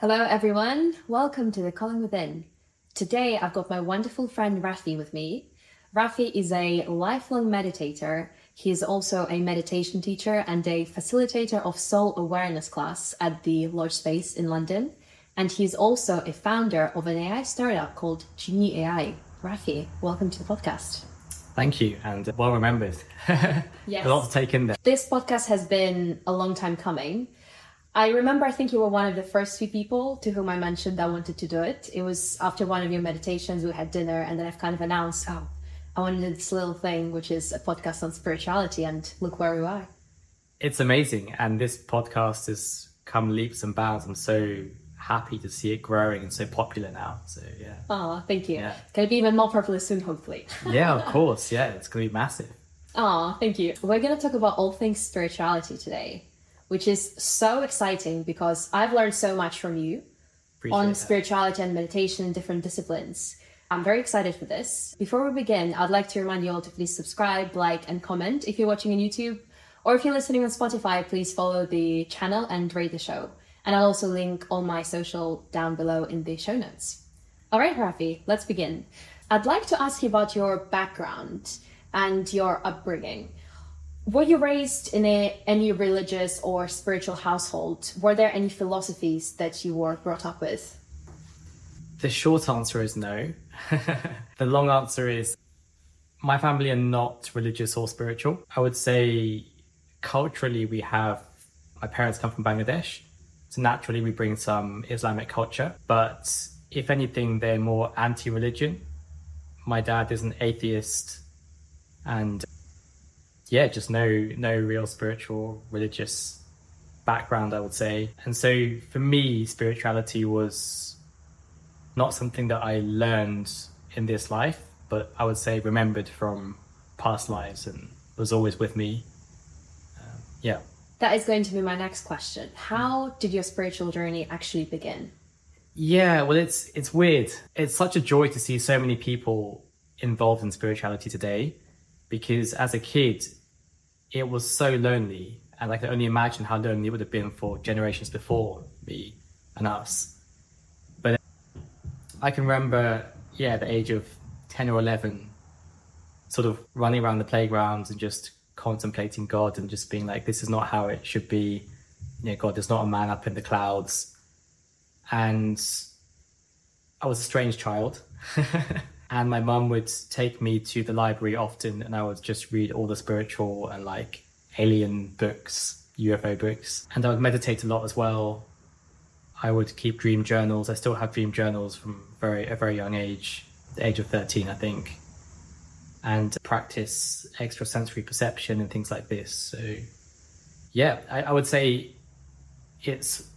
Hello everyone, welcome to The Calling Within. Today I've got my wonderful friend Rafie with me. Rafie is a lifelong meditator. He is also a meditation teacher and a facilitator of soul awareness class at the Lodge Space in London. And he's also a founder of an AI startup called Genie AI. Rafie, welcome to the podcast. Thank you, and well remembered. Yes. A lot to take in there. This podcast has been a long time coming. I remember, I think you were one of the first few people to whom I mentioned I wanted to do it. It was after one of your meditations, we had dinner, and then I've kind of announced, I want to do this little thing, which is a podcast on spirituality, and look where we are. It's amazing, and this podcast has come leaps and bounds. I'm so happy to see it growing and so popular now. So yeah. Oh, thank you. Yeah. Going to be even more popular soon, hopefully. Yeah, of course. Yeah, it's going to be massive. Oh, thank you. We're going to talk about all things spirituality today, which is so exciting because I've learned so much from you on spirituality and meditation in different disciplines. I'm very excited for this. Before we begin, I'd like to remind you all to please subscribe, like, and comment if you're watching on YouTube, or if you're listening on Spotify, please follow the channel and rate the show. And I'll also link all my social down below in the show notes. All right, Rafie, let's begin. I'd like to ask you about your background and your upbringing. Were you raised in any religious or spiritual household? Were there any philosophies that you were brought up with? The short answer is no. The long answer is my family are not religious or spiritual. I would say culturally my parents come from Bangladesh, so naturally we bring some Islamic culture, but if anything, they're more anti-religion. My dad is an atheist, and just no real spiritual, religious background, I would say. And so for me, spirituality was not something that I learned in this life, but I would say remembered from past lives and was always with me. That is going to be my next question. How did your spiritual journey actually begin? Yeah, well, it's weird. It's such a joy to see so many people involved in spirituality today, because as a kid, it was so lonely, and I can only imagine how lonely it would have been for generations before me and us. But I can remember, the age of 10 or 11, sort of running around the playgrounds and just contemplating God and just being like, this is not how it should be. God is not a man up in the clouds. And I was a strange child. And my mum would take me to the library often, and I would just read all the spiritual and like alien books, UFO books. And I would meditate a lot as well. I would keep dream journals. I still have dream journals from a very young age, the age of 13, I think. And practice extrasensory perception and things like this. So I would say it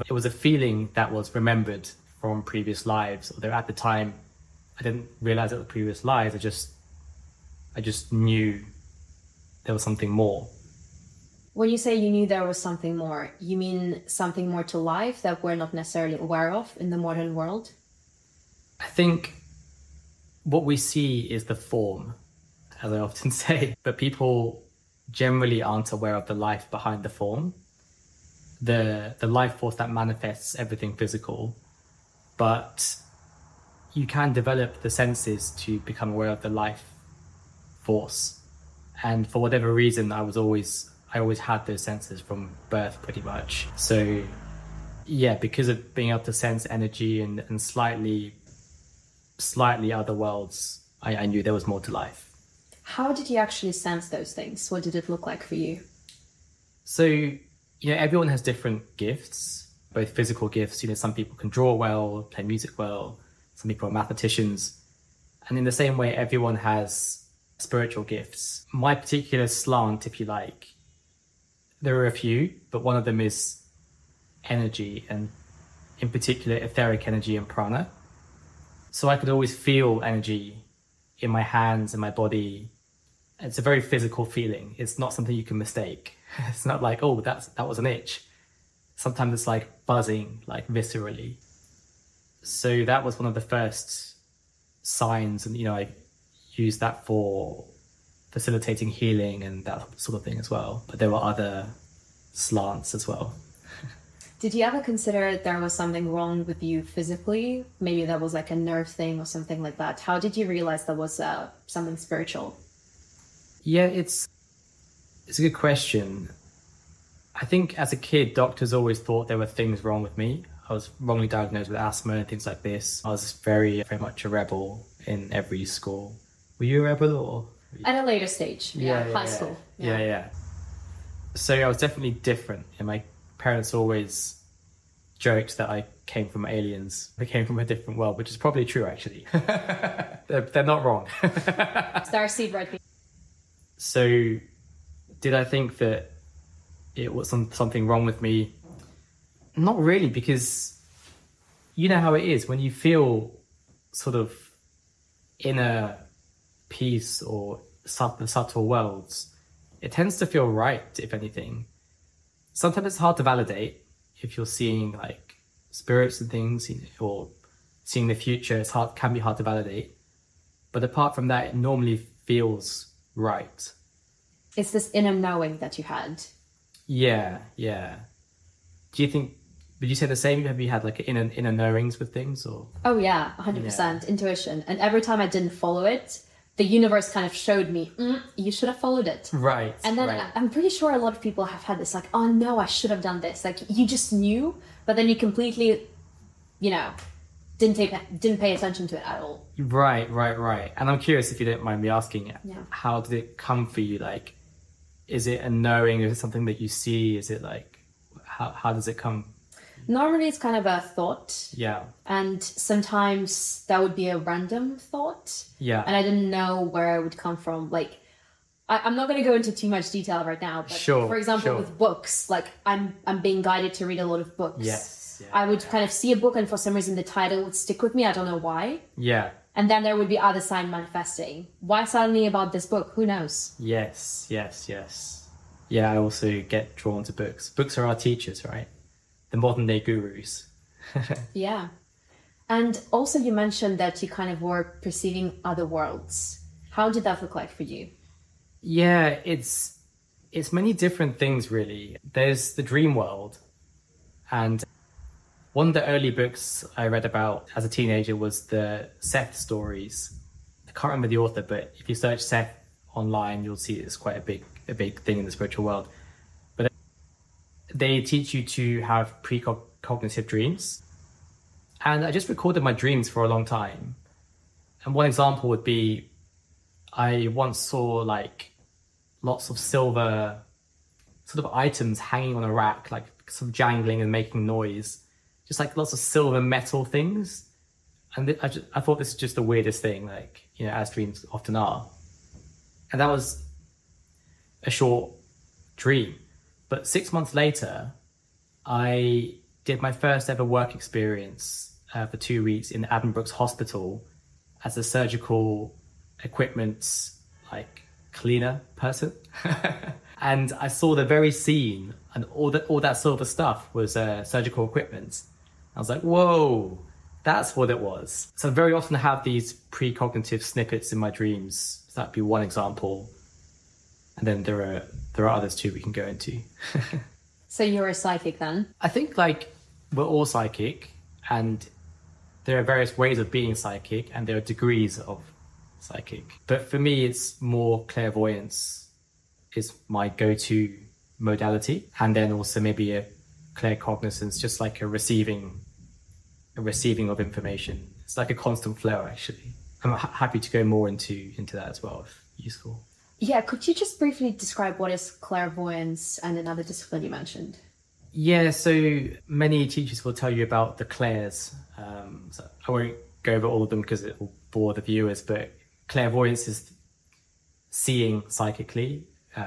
was a feeling that was remembered from previous lives, although at the time I didn't realize it was previous lives. I just knew there was something more. When you say you knew there was something more, you mean something more to life that we're not necessarily aware of in the modern world? I think what we see is the form, as I often say, but people generally aren't aware of the life behind the form, the life force that manifests everything physical. But you can develop the senses to become aware of the life force. And for whatever reason, I always had those senses from birth pretty much. So because of being able to sense energy and slightly other worlds, I knew there was more to life. How did you actually sense those things? What did it look like for you? So, everyone has different gifts, both physical gifts. Some people can draw well, play music well. Some people are mathematicians. And in the same way, everyone has spiritual gifts. My particular slant, if you like, there are a few, but one of them is energy, and in particular, etheric energy and prana. So I could always feel energy in my hands and my body. It's a very physical feeling. It's not something you can mistake. It's not like, that was an itch. Sometimes it's like buzzing, like viscerally. So that was one of the first signs, and I used that for facilitating healing and that sort of thing as well. But there were other slants as well. Did you ever consider there was something wrong with you physically? Maybe that was like a nerve thing or something like that. How did you realize there was something spiritual? Yeah, it's a good question. I think as a kid, doctors always thought there were things wrong with me. I was wrongly diagnosed with asthma and things like this. I was very much a rebel in every school. Were you a rebel or? At a later stage, high school. Yeah. So I was definitely different, and my parents always joked that I came from aliens. I came from a different world, which is probably true, actually. they're not wrong. Starseed right. So did I think that it was something wrong with me? Not really, because you know how it is when you feel sort of inner peace or subtle worlds, it tends to feel right, if anything. Sometimes it's hard to validate if you're seeing like spirits and things, or seeing the future. Can be hard to validate. But apart from that, it normally feels right. It's this inner knowing that you had. Yeah. Would you say the same? Have you had like inner knowings with things, or? Oh yeah, 100% intuition. And every time I didn't follow it, the universe kind of showed me, you should have followed it. Right. And then I'm pretty sure a lot of people have had this, like, oh no, I should have done this. Like, you just knew, but then you completely, didn't pay attention to it at all. Right. And I'm curious, if you don't mind me asking, how did it come for you? Like, is it a knowing? Is it something that you see? Is it like, how does it come? Normally it's kind of a thought. Yeah. And sometimes that would be a random thought. Yeah. And I didn't know where it would come from. Like, I'm not going to go into too much detail right now, but for example, with books, like I'm being guided to read a lot of books. Yes. Yeah, I would kind of see a book and for some reason the title would stick with me. I don't know why. Yeah. And then there would be other sign manifesting. Why suddenly about this book? Who knows? Yes. Yeah, I also get drawn to books. Books are our teachers, right? The modern day gurus. Yeah. And also you mentioned that you kind of were perceiving other worlds. How did that look like for you? Yeah, it's many different things, really. There's the dream world. And one of the early books I read about as a teenager was the Seth stories. I can't remember the author, but if you search Seth online, you'll see it's quite a big thing in the spiritual world. But they teach you to have precognitive dreams. And I just recorded my dreams for a long time. And one example would be, I once saw like lots of silver sort of items hanging on a rack, like sort of jangling and making noise, just like lots of silver metal things. And I thought this is just the weirdest thing, like, as dreams often are. And that was a short dream. But 6 months later, I did my first ever work experience for 2 weeks in Addenbrooke's hospital as a surgical equipment like cleaner person. And I saw the very scene, and all that silver stuff was surgical equipment. I was like, whoa, that's what it was. So I very often have these precognitive snippets in my dreams. So that'd be one example. And then there are others too we can go into. So you're a psychic then? I think like we're all psychic, and there are various ways of being psychic, and there are degrees of psychic. But for me, it's more clairvoyance is my go-to modality. And then also maybe a claircognizance, just like a receiving of information. It's like a constant flow, actually. I'm happy to go more into that as well, if useful. Yeah, could you just briefly describe what is clairvoyance and another discipline you mentioned? Yeah, so many teachers will tell you about the clairs. So I won't go over all of them because it will bore the viewers, but clairvoyance is seeing psychically,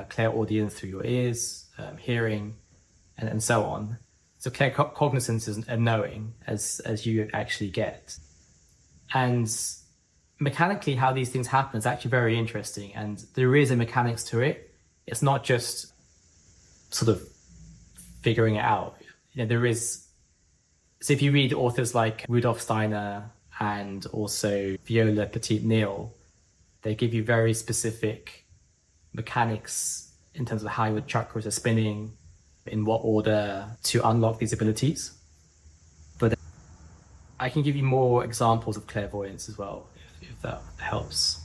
clairaudience through your ears, hearing, and so on. So claircognizance is a knowing as you actually get. And mechanically, how these things happen is actually very interesting, and there is a mechanics to it. It's not just sort of figuring it out. There is. So if you read authors like Rudolf Steiner and also Viola Petit-Neal, they give you very specific mechanics in terms of how your chakras are spinning, in what order to unlock these abilities. But I can give you more examples of clairvoyance as well, if that helps.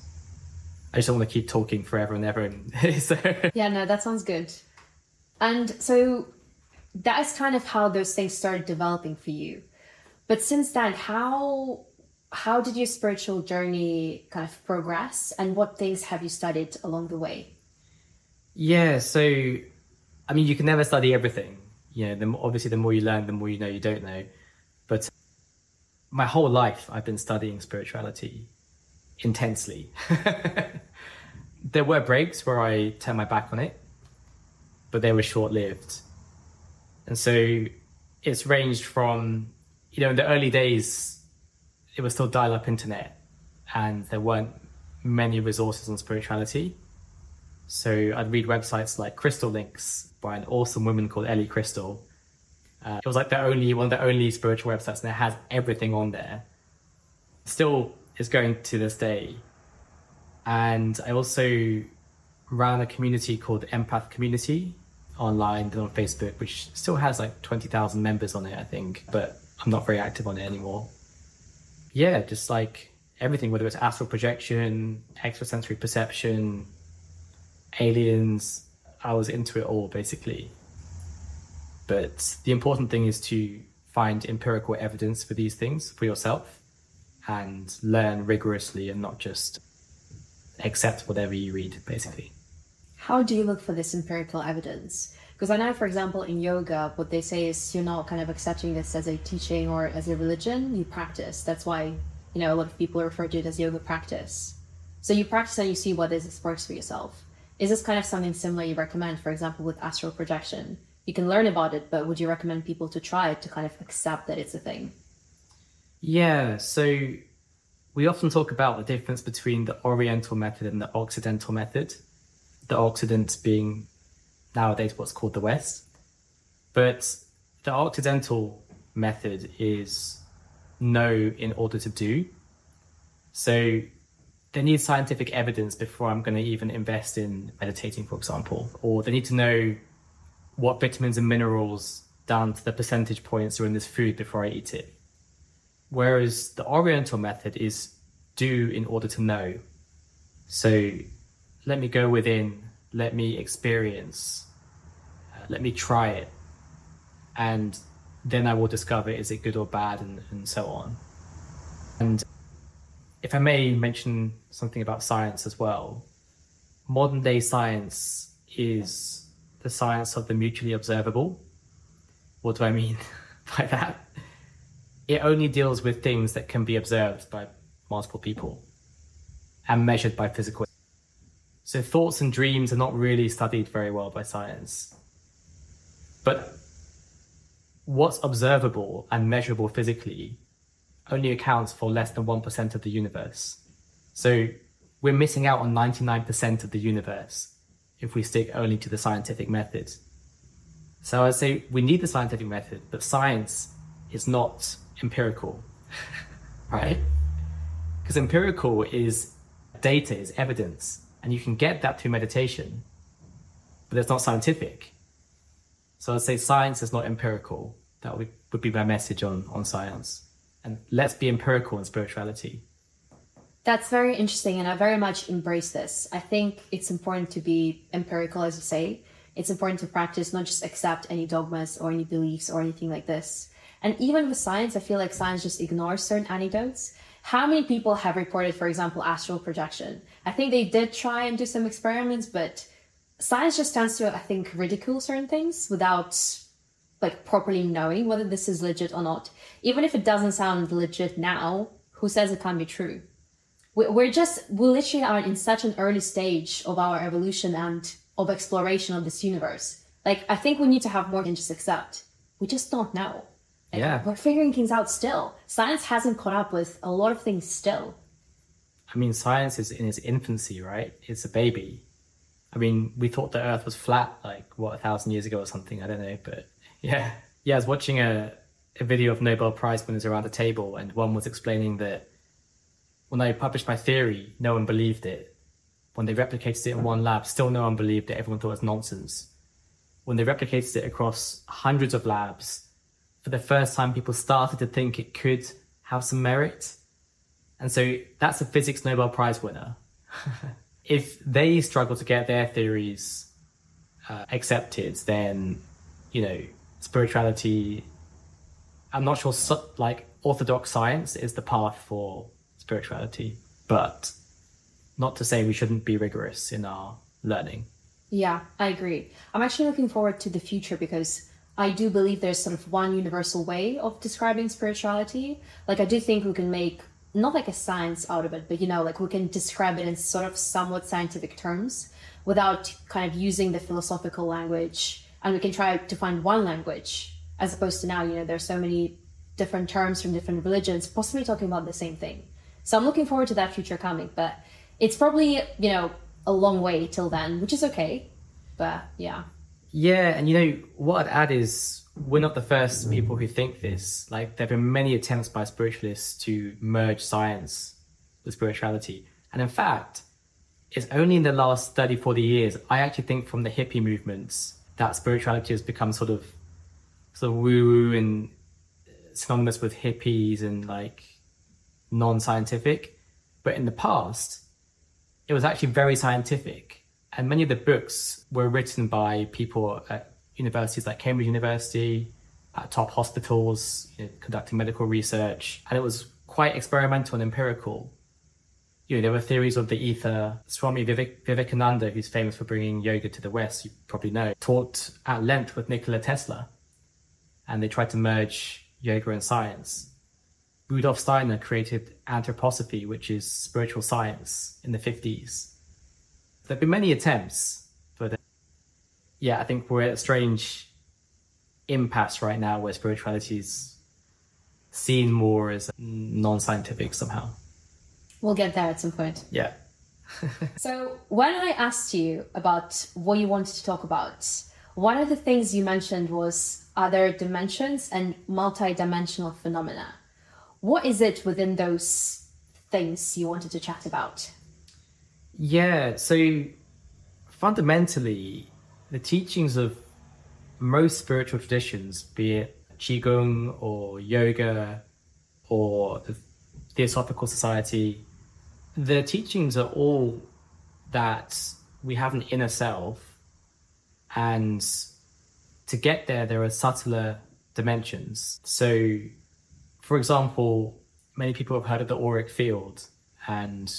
I just don't want to keep talking forever and ever. So... Yeah, no, that sounds good. And so that is kind of how those things started developing for you. But since then, how did your spiritual journey kind of progress, and what things have you studied along the way? Yeah, so, I mean, you can never study everything. You know, obviously the more you learn, the more you know you don't know. But my whole life, I've been studying spirituality intensely. There were breaks where I turned my back on it, but they were short-lived. And so it's ranged from, you know, in the early days, it was still dial-up internet and there weren't many resources on spirituality. So I'd read websites like Crystal Links by an awesome woman called Ellie Crystal. It was like one of the only spiritual websites, and it has everything on there. Still is going to this day. And I also ran a community called the Empath Community online and on Facebook, which still has like 20,000 members on it, I think, but I'm not very active on it anymore. Yeah, just like everything, whether it's astral projection, extrasensory perception, aliens, I was into it all basically. But the important thing is to find empirical evidence for these things for yourself and learn rigorously and not just accept whatever you read, basically. How do you look for this empirical evidence? Because I know, for example, in yoga, what they say is you're not kind of accepting this as a teaching or as a religion, you practice. That's why, you know, a lot of people refer to it as yoga practice. So you practice and you see what this works for yourself. Is this kind of something similar you recommend, for example, with astral projection? You can learn about it, but would you recommend people to try it to kind of accept that it's a thing? Yeah, so we often talk about the difference between the Oriental method and the Occidental method. The Occident being nowadays what's called the West. But the Occidental method is know in order to do. So they need scientific evidence before I'm going to even invest in meditating, for example. Or they need to know what vitamins and minerals down to the percentage points are in this food before I eat it. Whereas the Oriental method is do in order to know. So let me go within, let me experience, let me try it. And then I will discover, is it good or bad, and so on. And if I may mention something about science as well, modern day science is the science of the mutually observable. What do I mean by that? It only deals with things that can be observed by multiple people and measured by physical. So thoughts and dreams are not really studied very well by science. But what's observable and measurable physically only accounts for less than 1% of the universe. So we're missing out on 99% of the universe if we stick only to the scientific method. So I'd say we need the scientific method, but science is not empirical, right? Because empirical is data, is evidence, and you can get that through meditation, but it's not scientific. So I'd say science is not empirical. That would be my message on science. And let's be empirical in spirituality. That's very interesting, and I very much embrace this. I think it's important to be empirical, as you say. It's important to practice, not just accept any dogmas or any beliefs or anything like this. And even with science, I feel like science just ignores certain anecdotes. How many people have reported, for example, astral projection? I think they did try and do some experiments, but science just tends to, I think, ridicule certain things without like properly knowing whether this is legit or not. Even if it doesn't sound legit now, who says it can't be true? We literally are in such an early stage of our evolution and of exploration of this universe. Like, I think we need to have more than just accept. We just don't know. Like, yeah. We're figuring things out still. Science hasn't caught up with a lot of things still. I mean, science is in its infancy, right? It's a baby. I mean, we thought the Earth was flat, like, 1,000 years ago or something? I don't know, but yeah. Yeah, I was watching a video of Nobel Prize winners around a table, and one was explaining that when I published my theory, no one believed it. When they replicated it in one lab, still no one believed it. Everyone thought it was nonsense. when they replicated it across hundreds of labs, for the first time, people started to think it could have some merit. And so that's a physics Nobel Prize winner. If they struggle to get their theories accepted, then, spirituality, I'm not sure, like orthodox science is the path for spirituality, but not to say we shouldn't be rigorous in our learning. Yeah, I agree. I'm actually looking forward to the future because I do believe there's sort of one universal way of describing spirituality. Like, I do think we can make, not like a science out of it, but, like we can describe it in sort of somewhat scientific terms without kind of using the philosophical language. And we can try to find one language as opposed to now, there's so many different terms from different religions, possibly talking about the same thing. So I'm looking forward to that future coming, but it's probably, a long way till then, which is okay, but yeah. Yeah, and what I'd add is we're not the first people who think this. Like, there have been many attempts by spiritualists to merge science with spirituality. And in fact, it's only in the last 30, 40 years, I actually think from the hippie movements, that spirituality has become sort of woo-woo and synonymous with hippies and like non-scientific. But in the past, it was actually very scientific. And many of the books were written by people at universities like Cambridge University, at top hospitals, conducting medical research. And it was quite experimental and empirical. There were theories of the ether. Swami Vivekananda, who's famous for bringing yoga to the West, you probably know, taught at length with Nikola Tesla. And they tried to merge yoga and science. Rudolf Steiner created anthroposophy, which is spiritual science, in the 50s. There have been many attempts, but I think we're at a strange impasse right now where spirituality is seen more as non-scientific somehow. We'll get there at some point. Yeah. So when I asked you about what you wanted to talk about, one of the things you mentioned was other dimensions and multi-dimensional phenomena. What is it within those things you wanted to chat about? Yeah, so fundamentally, the teachings of most spiritual traditions, be it Qigong or yoga or the Theosophical Society, the teachings are all that we have an inner self, and to get there are subtler dimensions. So, for example, many people have heard of the auric field, and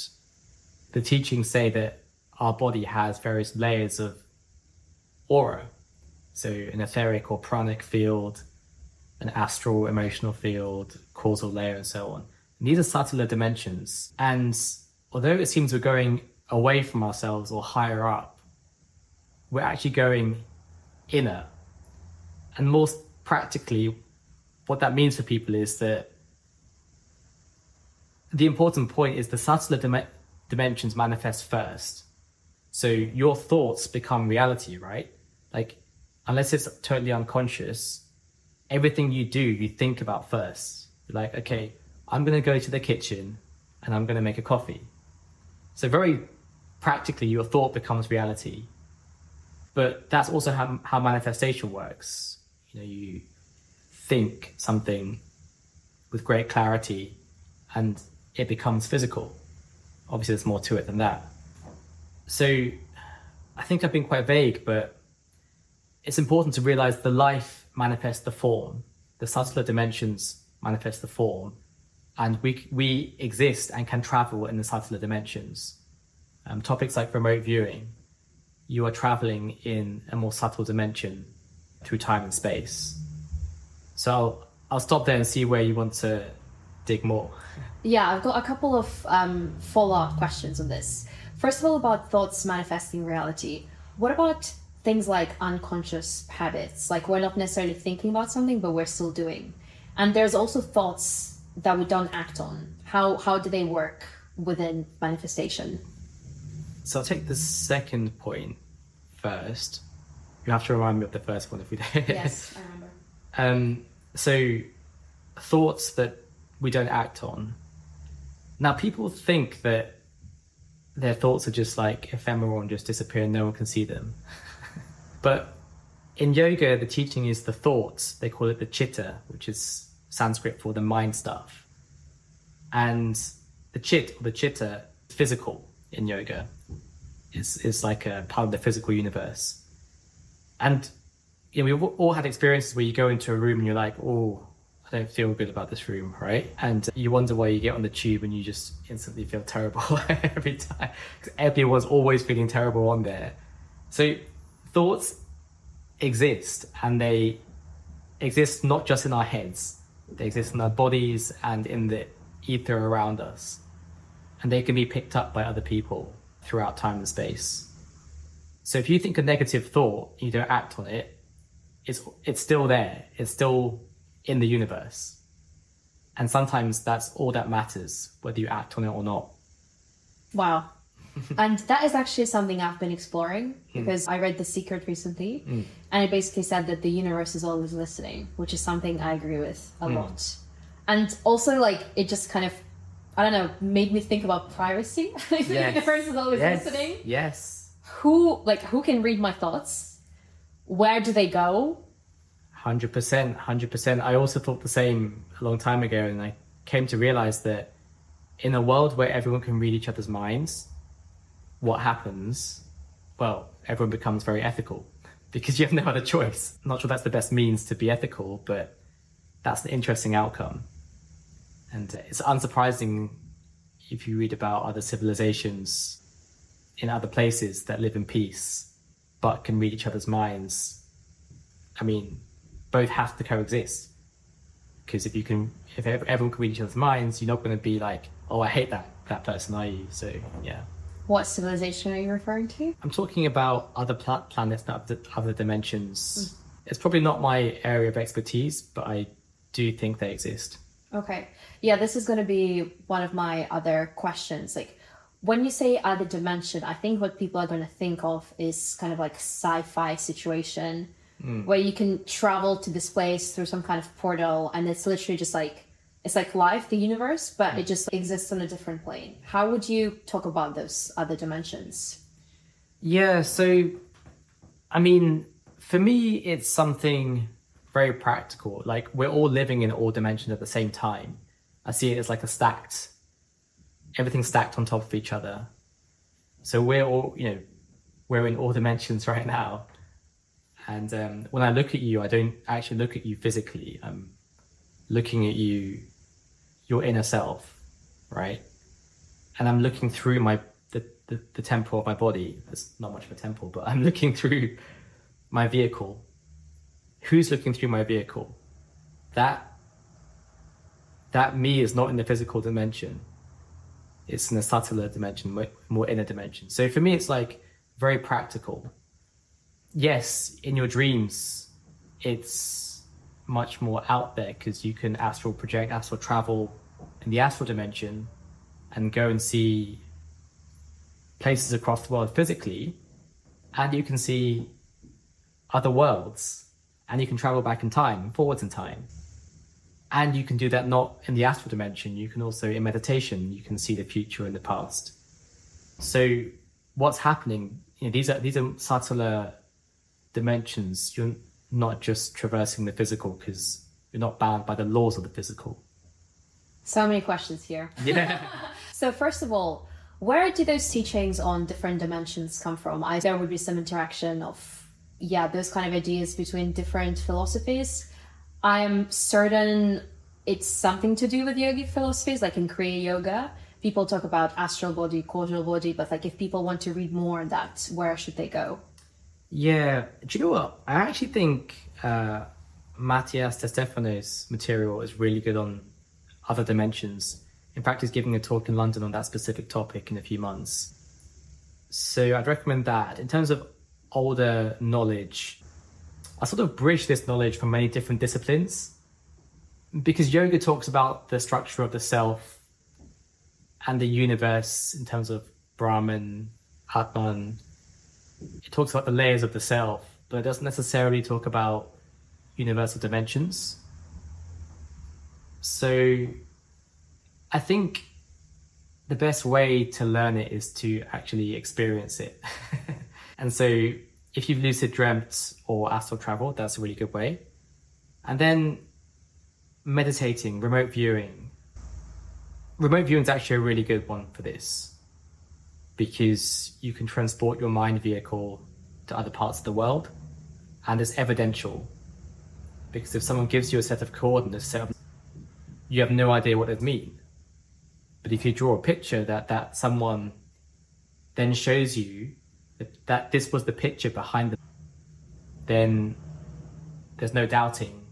the teachings say that our body has various layers of aura. So an etheric or pranic field, an astral emotional field, causal layer, and so on. And these are subtler dimensions. And although it seems we're going away from ourselves or higher up, we're actually going inner. And more practically, what that means for people is that the important point is the subtler dimensions manifest first. So your thoughts become reality, right? Like, unless it's totally unconscious, everything you do, you think about first. You're like, okay, I'm going to go to the kitchen and I'm going to make a coffee. So very practically, your thought becomes reality. But that's also how manifestation works. You think something with great clarity and it becomes physical. Obviously, there's more to it than that. So I think I've been quite vague, but it's important to realize the life manifests the form. The subtler dimensions manifest the form. And we exist and can travel in the subtler dimensions. Topics like remote viewing, you are traveling in a more subtle dimension through time and space. So I'll stop there and see where you want to dig more. Yeah, I've got a couple of follow-up questions on this. First of all, about thoughts manifesting reality. What about things like unconscious habits? Like, we're not necessarily thinking about something, but we're still doing. And there's also thoughts that we don't act on. How do they work within manifestation? So I'll take the second point first. You have to remind me of the first one if we don't. Yes, I remember. So thoughts that we don't act on. Now, people think that their thoughts are just like ephemeral and just disappear and no one can see them. But In yoga, the teaching is the thoughts. They call it the chitta, which is Sanskrit for the mind stuff. And the chitta, physical in yoga, is like a part of the physical universe. And we've all had experiences where you go into a room and you're like, oh, I don't feel good about this room, right? And you wonder why you get on the tube and you just instantly feel terrible every time. Because everyone's always feeling terrible on there. So thoughts exist, and they exist not just in our heads. They exist in our bodies and in the ether around us. And they can be picked up by other people throughout time and space. So if you think a negative thought, you don't act on it, it's still there. It's still in the universe. And sometimes that's all that matters, whether you act on it or not. Wow. And that is actually something I've been exploring, because I read The Secret recently, and it basically said that the universe is always listening, which is something I agree with a lot. And also, like, it just kind of, I don't know, made me think about privacy. The universe is always listening. Yes. Who can read my thoughts? Where do they go? 100%. I also thought the same a long time ago, and I came to realize that in a world where everyone can read each other's minds, what happens? Well, everyone becomes very ethical because you have no other choice. I'm not sure that's the best means to be ethical, but that's an interesting outcome. And it's unsurprising if you read about other civilizations in other places that live in peace, but can read each other's minds. I mean, both have to coexist. Because if everyone can read each other's minds, you're not going to be like, oh, I hate that person, are you? So, yeah. What civilization are you referring to? I'm talking about other planets, other dimensions. It's probably not my area of expertise, but I do think they exist. Okay. Yeah, this is going to be one of my other questions. Like, when you say other dimension, I think what people are going to think of is kind of like sci-fi situation where you can travel to this place through some kind of portal, and it's literally just like, it's like life, the universe, but it just exists on a different plane. How would you talk about those other dimensions? Yeah, so, I mean, for me, it's something very practical. Like, we're all living in all dimensions at the same time. I see it as like everything's stacked on top of each other. So we're all, we're in all dimensions right now. And when I look at you, I don't actually look at you physically. I'm looking at you, your inner self, right? And I'm looking through the temple of my body. There's not much of a temple, but I'm looking through my vehicle. Who's looking through my vehicle? That me is not in the physical dimension. It's in a subtler dimension, more inner dimension. So for me, it's like very practical. Yes, in your dreams, it's much more out there because you can astral project, astral travel in the astral dimension and go and see places across the world physically, and you can see other worlds, and you can travel back in time, forwards in time. And you can do that not in the astral dimension, you can also, in meditation, you can see the future and the past. So what's happening, these are subtler dimensions. You're not just traversing the physical because you're not bound by the laws of the physical. So many questions here. Yeah. So first of all, where do those teachings on different dimensions come from? There would be some interaction of, those kind of ideas between different philosophies. I'm certain it's something to do with yogic philosophies, like in Kriya Yoga. People talk about astral body, causal body, but like if people want to read more on that, where should they go? Yeah, do you know what? I actually think Matthias De Stefano's material is really good on other dimensions. In fact, he's giving a talk in London on that specific topic in a few months. So I'd recommend that. In terms of older knowledge, I sort of bridge this knowledge from many different disciplines because yoga talks about the structure of the self and the universe in terms of Brahman, Atman. It talks about the layers of the self, but it doesn't necessarily talk about universal dimensions. So I think the best way to learn it is to actually experience it. And so if you've lucid dreamt or astral traveled, that's a really good way. And then meditating, remote viewing. Remote viewing is actually a really good one for this, because you can transport your mind vehicle to other parts of the world, and it's evidential. Because if someone gives you a set of coordinates, you have no idea what they mean. But if you draw a picture that someone then shows you that this was the picture behind them, then there's no doubting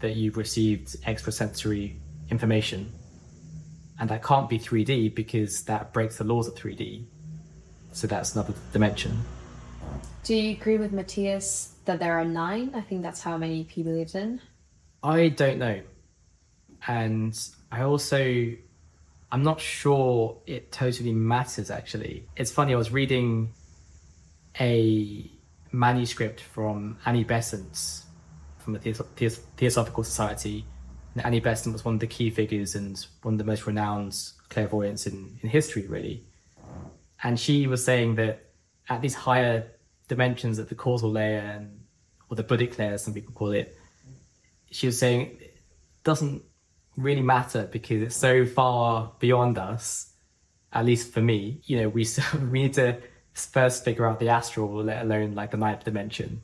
that you've received extrasensory information. And that can't be 3D, because that breaks the laws of 3D. So that's another dimension. Do you agree with Matthias that there are 9? I think that's how many he believes in. I don't know. And I'm not sure it totally matters, actually. It's funny, I was reading a manuscript from Annie Besant from the Theosophical Society. And Annie Besant was one of the key figures and one of the most renowned clairvoyants in history, really. And she was saying that at these higher dimensions of the causal layer, or the Buddhic layer, as some people call it, she was saying it doesn't really matter because it's so far beyond us, at least for me. You know, we need to first figure out the astral, let alone like the 9th dimension.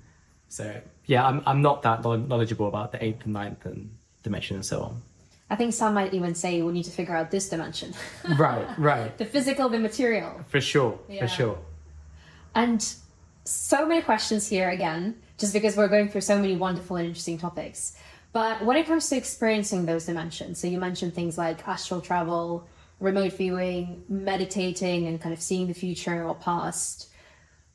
So yeah, I'm not that knowledgeable about the 8th and 9th and dimension and so on. I think some might even say we need to figure out this dimension. Right. The physical, the material. For sure. And so many questions here again, just because we're going through so many wonderful and interesting topics. But when it comes to experiencing those dimensions, so you mentioned things like astral travel, remote viewing, meditating, and kind of seeing the future or past.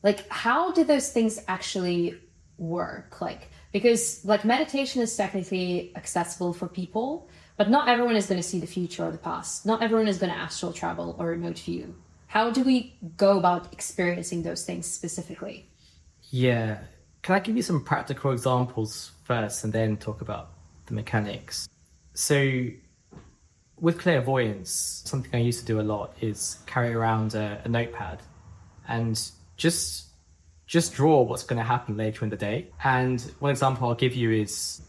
Like, how do those things actually work? Like, because like meditation is technically accessible for people, but not everyone is going to see the future or the past. Not everyone is going to astral travel or remote view. How do we go about experiencing those things specifically? Yeah. Can I give you some practical examples first and then talk about the mechanics? So with clairvoyance, something I used to do a lot is carry around a notepad and just draw what's going to happen later in the day. And one example I'll give you is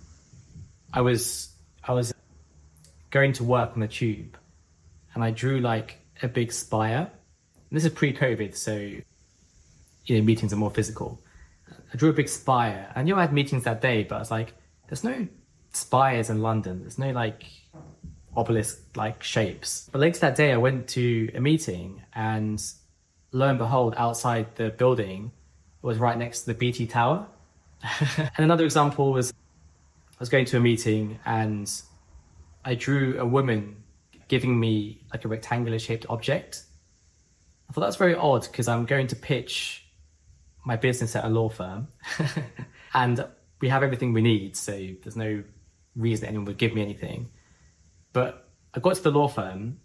I was going to work on the tube and I drew like a big spire. And this is pre-COVID, so you know, meetings are more physical. I drew a big spire. I knew I had meetings that day, but I was like, there's no spires in London. There's no like obelisk-like shapes. But later that day, I went to a meeting and lo and behold, outside the building, it was right next to the BT Tower. And another example was I was going to a meeting and I drew a woman giving me like a rectangular shaped object. I thought that's very odd because I'm going to pitch my business at a law firm and we have everything we need. So there's no reason anyone would give me anything. But I got to the law firm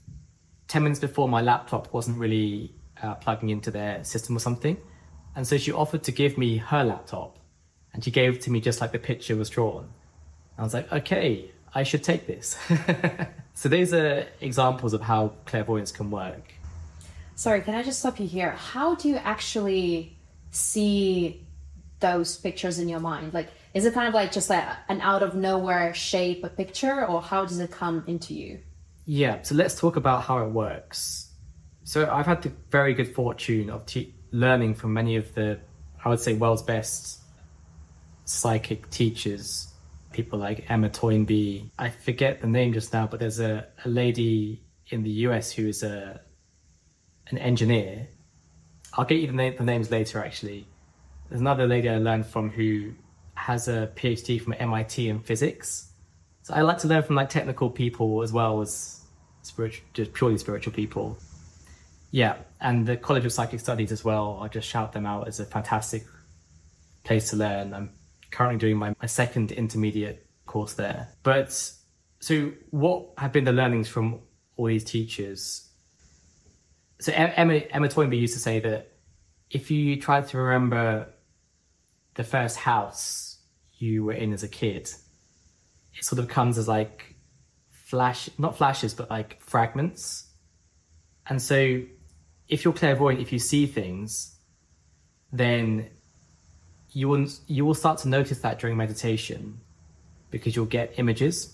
10 minutes before my laptop wasn't really plugging into their system or something. And so she offered to give me her laptop and she gave it to me just like the picture was drawn. I was like, okay, I should take this. So these are examples of how clairvoyance can work. Sorry, can I just stop you here? How do you actually see those pictures in your mind? Like, is it kind of like just like an out of nowhere shape, a picture, or how does it come into you? Yeah, so let's talk about how it works. So I've had the very good fortune of learning from many of the, I would say, world's best psychic teachers, people like Emma Toynbee. I forget the name just now, but there's a lady in the US who is an engineer. I'll get you the names later, actually. There's another lady I learned from who has a PhD from MIT in physics. So I like to learn from like technical people as well as just purely spiritual people. Yeah, and the College of Psychic Studies as well. I'll just shout them out as a fantastic place to learn. I'm currently doing my second intermediate course there. But so what have been the learnings from all these teachers? So Emma Toynbee used to say that if you try to remember the first house you were in as a kid, it sort of comes as like not flashes, but like fragments. And so if you're clairvoyant, if you see things, then you will start to notice that during meditation, because you'll get images.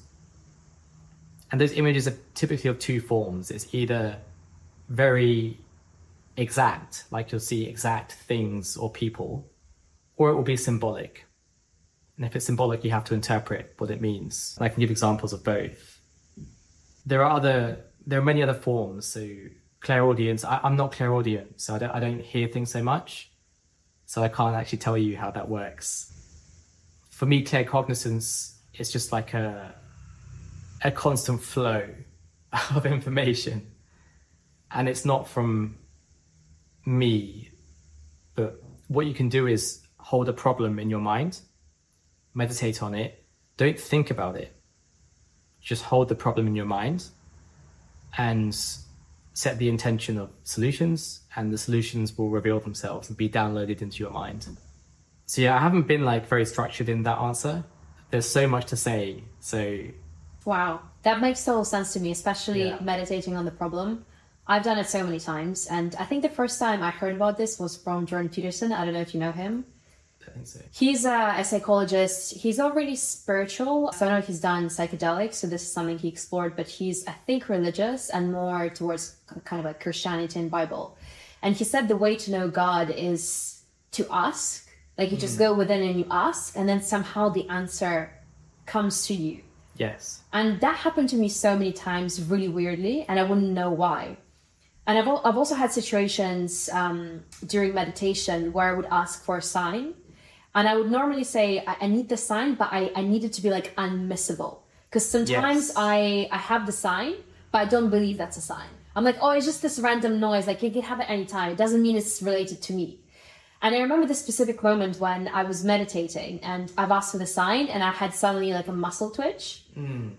And those images are typically of two forms. It's either very exact, like you'll see exact things or people, or it will be symbolic. And if it's symbolic, you have to interpret what it means. And I can give examples of both. There are many other forms. So clairaudience, I'm not clairaudient, so I don't hear things so much. So I can't actually tell you how that works. For me, claircognizance is just like a constant flow of information. And it's not from me, but what you can do is hold a problem in your mind, meditate on it, don't think about it. Just hold the problem in your mind and set the intention of solutions, and the solutions will reveal themselves and be downloaded into your mind. So yeah, I haven't been like very structured in that answer. There's so much to say. So wow, that makes total sense to me, especially meditating on the problem. I've done it so many times, and I think the first time I heard about this was from Jordan Peterson. I don't know if you know him. I think so. He's a psychologist. He's not really spiritual. So I know he's done psychedelics, so this is something he explored, but he's, I think, religious and more towards kind of like Christianity and Bible. And he said the way to know God is to ask. Like you just go within and you ask, and then somehow the answer comes to you. Yes. And that happened to me so many times, really weirdly, and I wouldn't know why. And I've also had situations during meditation where I would ask for a sign. And I would normally say, I need the sign, but I need it to be like unmissable. Because sometimes I have the sign, but I don't believe that's a sign. I'm like, oh, it's just this random noise. Like, you can have it anytime. It doesn't mean it's related to me. And I remember this specific moment when I was meditating and I've asked for the sign and I had suddenly like a muscle twitch,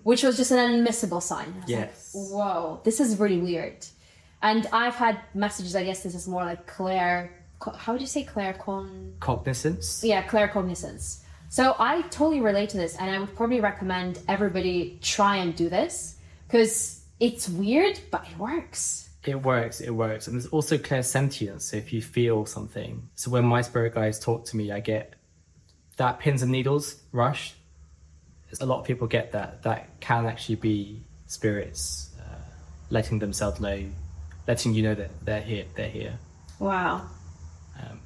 which was just an unmissable sign. I was like, whoa, this is really weird. And I've had messages, I guess this is more like how would you say Cognizance? Yeah, claircognizance. So I totally relate to this, and I would probably recommend everybody try and do this because it's weird, but it works. It works. And there's also clairsentience, so if you feel something. So when my spirit guides talk to me, I get that pins and needles rush. A lot of people get that. That can actually be spirits letting themselves know, letting you know that they're here. Wow.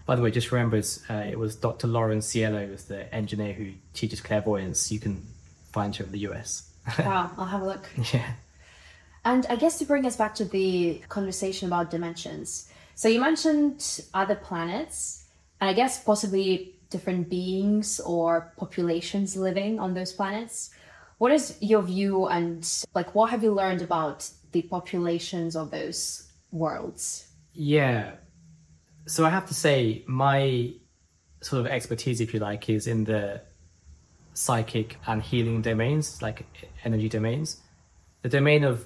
By the way, just remember, it was Dr. Lauren Cielo, who's the engineer who teaches clairvoyance. You can find her in the US. Wow, I'll have a look. Yeah. And I guess to bring us back to the conversation about dimensions. So you mentioned other planets, and I guess possibly different beings or populations living on those planets. What is your view, and like what have you learned about the populations of those worlds? Yeah. So I have to say, my sort of expertise, if you like, is in the psychic and healing domains, like energy domains. The domain of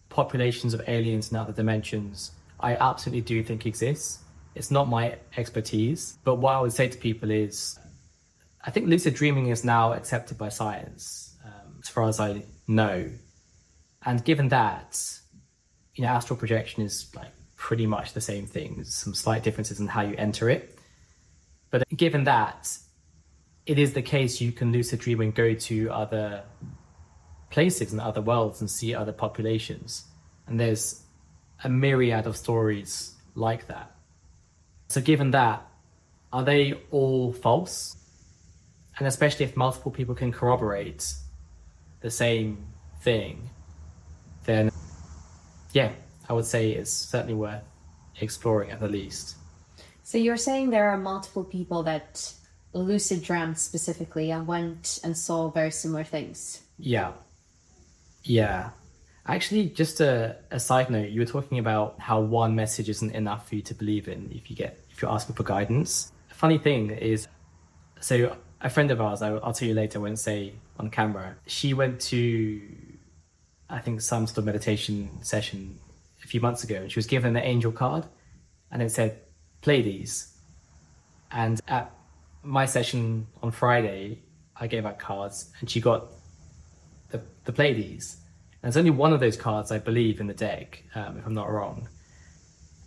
populations of aliens in other dimensions, I absolutely do think exists. It's not my expertise, but what I would say to people is, I think lucid dreaming is now accepted by science, as far as I know. And given that, astral projection is like pretty much the same thing. There's some slight differences in how you enter it. But given that, it is the case you can lucid dream and go to other places and other worlds and see other populations. And there's a myriad of stories like that. So given that, are they all false? And especially if multiple people can corroborate the same thing, then yeah, I would say it's certainly worth exploring at the least. So you're saying there are multiple people that lucid dreamt specifically and went and saw very similar things? Yeah. Actually, just a side note, you were talking about how one message isn't enough for you to believe in if you're asking for guidance. A funny thing is, so a friend of ours, I'll tell you later, I won't say on camera, she went to, I think, some sort of meditation session a few months ago, and she was given an angel card and it said, play these. And at my session on Friday, I gave out cards and she got the play these. And there's only one of those cards, I believe, in the deck, if I'm not wrong.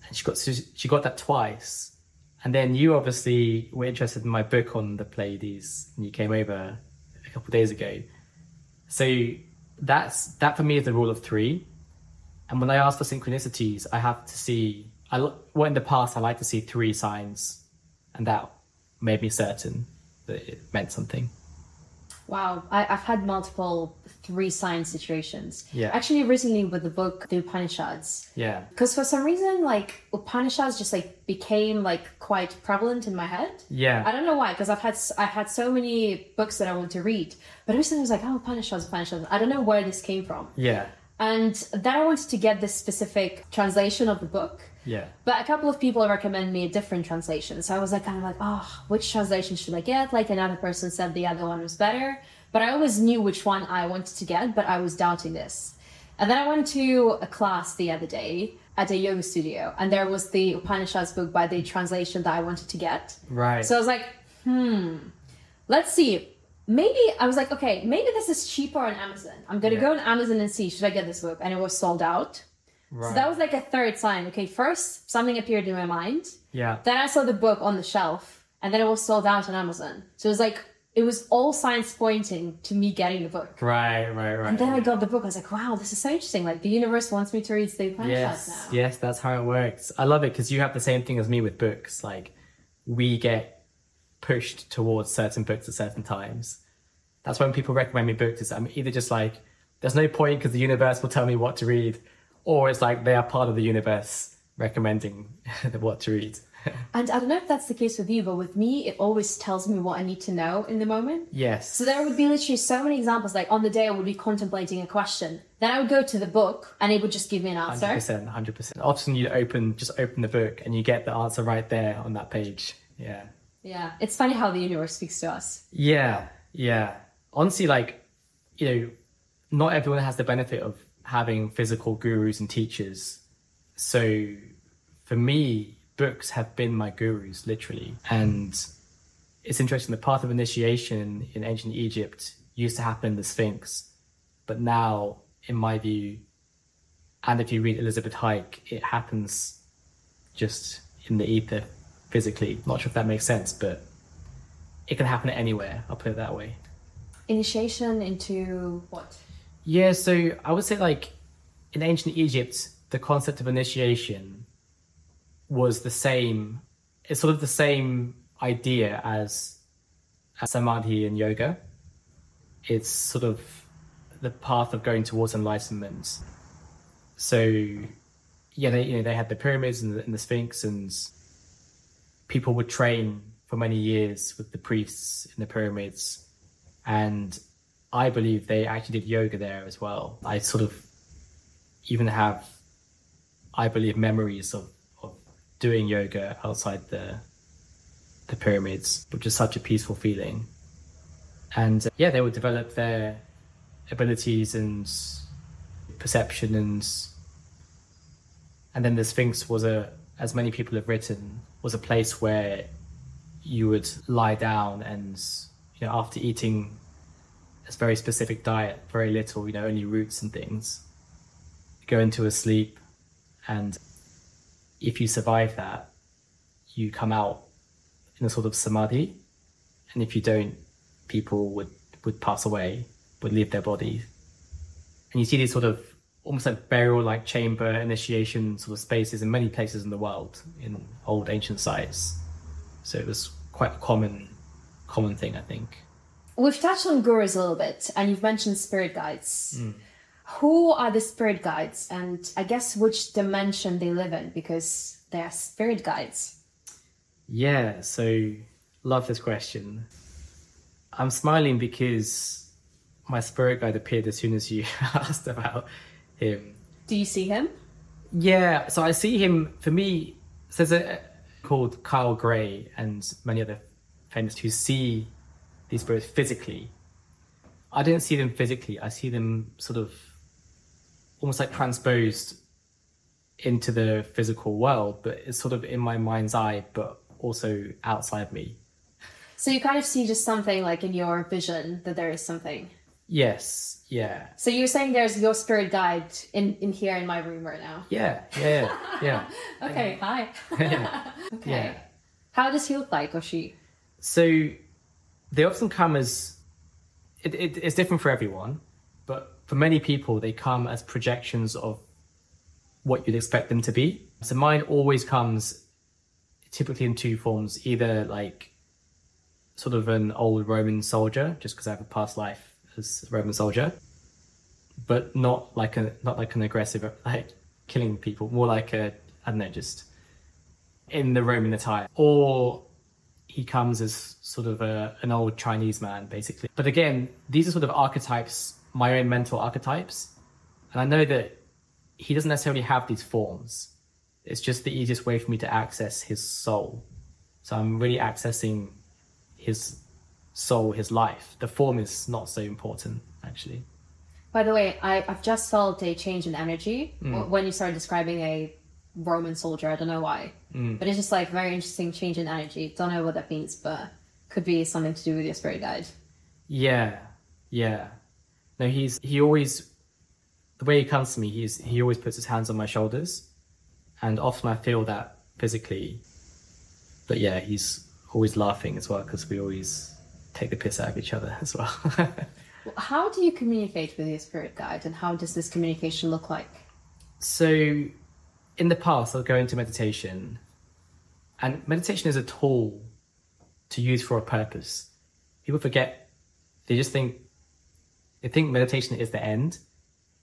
And she got that twice. And then you obviously were interested in my book on the Pleiades, and you came over a couple of days ago. So that for me is the rule of three. And when I ask for synchronicities, I have to see, in the past I like to see three signs, and that made me certain that it meant something. Wow, I've had multiple 3-sign situations. Yeah. Actually, recently with the book, The Upanishads. Yeah. Because for some reason, like, Upanishads just like became like quite prevalent in my head. Yeah. I don't know why, because I've had so many books that I want to read, but recently I was like, oh, Upanishads. I don't know where this came from. Yeah. And then I wanted to get this specific translation of the book. Yeah. But a couple of people recommended me a different translation. So I was like, kind of like, oh, which translation should I get? Like another person said the other one was better. But I always knew which one I wanted to get, but I was doubting this. And then I went to a class the other day at a yoga studio, and there was the Upanishads book by the translation that I wanted to get. Right. So I was like, let's see. Maybe I was like, okay, maybe this is cheaper on Amazon. I'm going to go on Amazon and see, should I get this book? And it was sold out. Right. So that was like a third sign. Okay, first something appeared in my mind. Yeah. Then I saw the book on the shelf, and then it was sold out on Amazon. So it was like, it was all signs pointing to me getting the book. Right. And then I got the book. I was like, wow, this is so interesting. Like the universe wants me to read the Upanishads now. Yes, that's how it works. I love it because you have the same thing as me with books. Like we get pushed towards certain books at certain times. That's when people recommend me books. I'm either just like, there's no point because the universe will tell me what to read, or it's like they are part of the universe recommending what to read. And I don't know if that's the case with you, but with me, it always tells me what I need to know in the moment. Yes. So there would be literally so many examples, like on the day I would be contemplating a question. Then I would go to the book and it would just give me an answer. 100%. Often you just open the book and you get the answer right there on that page. Yeah. Yeah. It's funny how the universe speaks to us. Yeah. Honestly, like, not everyone has the benefit of having physical gurus and teachers. So for me, books have been my gurus, literally. And it's interesting, the path of initiation in ancient Egypt used to happen in the Sphinx. But now, in my view, and if you read Elizabeth Hike, it happens just in the ether, physically. Not sure if that makes sense, but it can happen anywhere, I'll put it that way. Initiation into what? Yeah, so I would say like in ancient Egypt, the concept of initiation was the same. It's sort of the same idea as samadhi in yoga. It's sort of the path of going towards enlightenment. So yeah, they had the pyramids and the Sphinx, and people would train for many years with the priests in the pyramids. And I believe they actually did yoga there as well. I sort of even have, I believe, memories of doing yoga outside the pyramids, which is such a peaceful feeling. And they would develop their abilities and perception, and then the Sphinx was as many people have written, was a place where you would lie down and, after eating a very specific diet, very little, only roots and things, go into a sleep, and if you survive that, you come out in a sort of samadhi, and if you don't, people would pass away, would leave their bodies. And you see these sort of almost like burial-like chamber initiation sort of spaces in many places in the world, in old ancient sites. So it was quite a common thing, I think. We've touched on gurus a little bit, and you've mentioned spirit guides. Who are the spirit guides, and I guess which dimension they live in, because they are spirit guides? Yeah, so love this question. I'm smiling because my spirit guide appeared as soon as you asked about him. Do you see him? Yeah, so I see him. For me, there's a called Kyle Gray and many other famous who see these spirits physically. I don't see them physically. I see them sort of almost like transposed into the physical world, but it's sort of in my mind's eye, but also outside me. So you kind of see just something like in your vision that there is something. Yes, yeah. So you're saying there's your spirit guide in here in my room right now? Yeah. Okay, hi. Yeah. Okay. Yeah. How does he look like, or she? So they often come as, it's different for everyone, but for many people, they come as projections of what you'd expect them to be. So mine always comes typically in two forms, either like sort of an old Roman soldier, just because I have a past life as a Roman soldier, but not like an aggressive, like killing people, more like I don't know, just in the Roman attire. Or he comes as sort of an old Chinese man, basically. But again, these are sort of archetypes, my own mental archetypes. And I know that he doesn't necessarily have these forms. It's just the easiest way for me to access his soul. So I'm really accessing his soul, his life. The form is not so important, actually. By the way, I've just felt a change in energy when you started describing a Roman soldier. I don't know why, but it's just like very interesting change in energy. Don't know what that means, but could be something to do with your spirit guide. Yeah. No, he always, the way he comes to me, he always puts his hands on my shoulders, and often I feel that physically. But yeah, he's always laughing as well, because we always take the piss out of each other as well. How do you communicate with your spirit guide, and how does this communication look like? So in the past, I'll go into meditation, and meditation is a tool to use for a purpose. People forget, they think meditation is the end.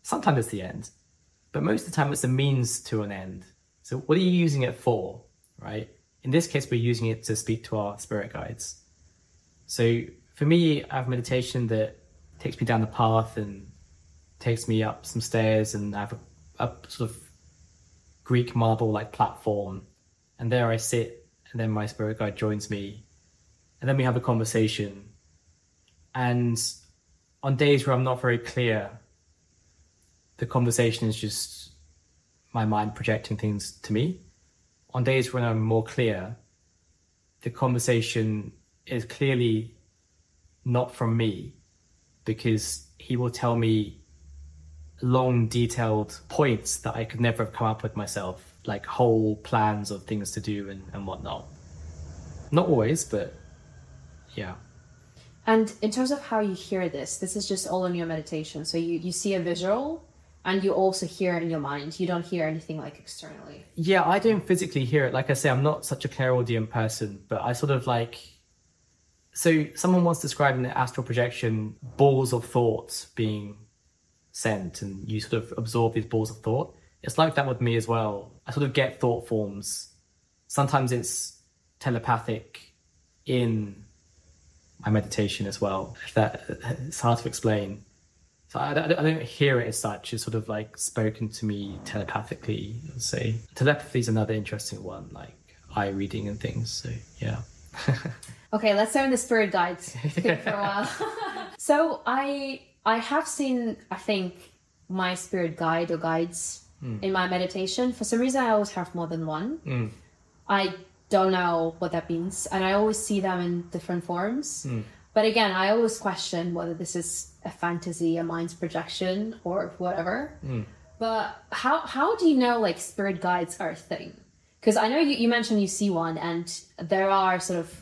Sometimes it's the end, but most of the time it's a means to an end. So what are you using it for, right? In this case, we're using it to speak to our spirit guides. So for me, I have meditation that takes me down the path and takes me up some stairs, and I have a sort of Greek marble like platform, and there I sit, and then my spirit guide joins me, and then we have a conversation. And on days where I'm not very clear, the conversation is just my mind projecting things to me. On days when I'm more clear, the conversation is clearly not from me, because he will tell me long, detailed points that I could never have come up with myself, like whole plans of things to do and whatnot. Not always, but yeah. And in terms of how you hear this is just all in your meditation. So you see a visual, and you also hear it in your mind. You don't hear anything like externally. Yeah, I don't physically hear it. Like I say, I'm not such a clairaudient person, but I sort of like... So someone once described in the astral projection, balls of thoughts being sent, and you sort of absorb these balls of thought. It's like that with me as well. I sort of get thought forms. Sometimes it's telepathic in my meditation as well. It's hard to explain. So I don't hear it as such. It's sort of like spoken to me telepathically, let's say. Telepathy is another interesting one, like eye reading and things. So yeah. Okay, let's stay on the spirit guides for a while. So I have seen, I think, my spirit guide or guides in my meditation. For some reason, I always have more than one. I don't know what that means, and I always see them in different forms. But again, I always question whether this is a fantasy, a mind's projection, or whatever. But how do you know like spirit guides are a thing? Because I know you mentioned you see one, and there are sort of